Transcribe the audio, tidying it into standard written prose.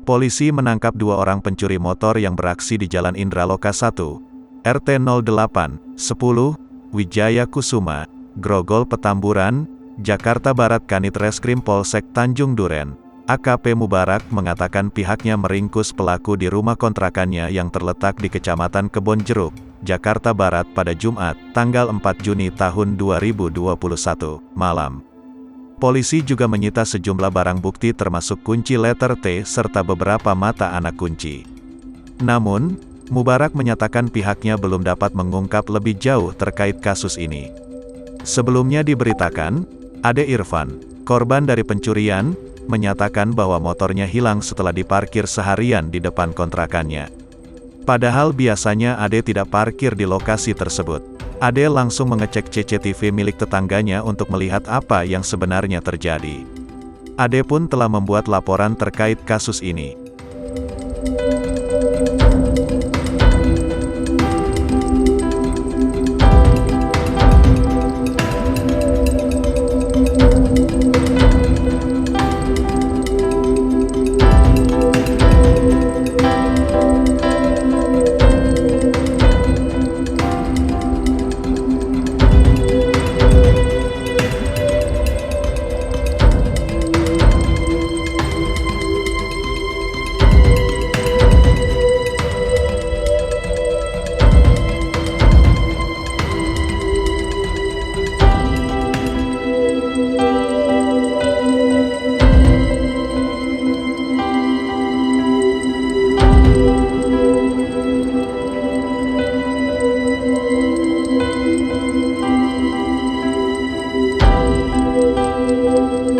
Polisi menangkap 2 orang pencuri motor yang beraksi di Jalan Indraloka 1, RT 08, 10, Wijaya Kusuma, Grogol Petamburan, Jakarta Barat. Kanit Reskrim Polsek Tanjung Duren, AKP Mubarak mengatakan pihaknya meringkus pelaku di rumah kontrakannya yang terletak di Kecamatan Kebon Jeruk, Jakarta Barat pada Jumat, tanggal 4 Juni tahun 2021, malam. Polisi juga menyita sejumlah barang bukti termasuk kunci letter T serta beberapa mata anak kunci. Namun, Mubarak menyatakan pihaknya belum dapat mengungkap lebih jauh terkait kasus ini. Sebelumnya diberitakan, Ade Irfan, korban dari pencurian, menyatakan bahwa motornya hilang setelah diparkir seharian di depan kontrakannya. Padahal biasanya Ade tidak parkir di lokasi tersebut. Ade langsung mengecek CCTV milik tetangganya untuk melihat apa yang sebenarnya terjadi. Ade pun telah membuat laporan terkait kasus ini.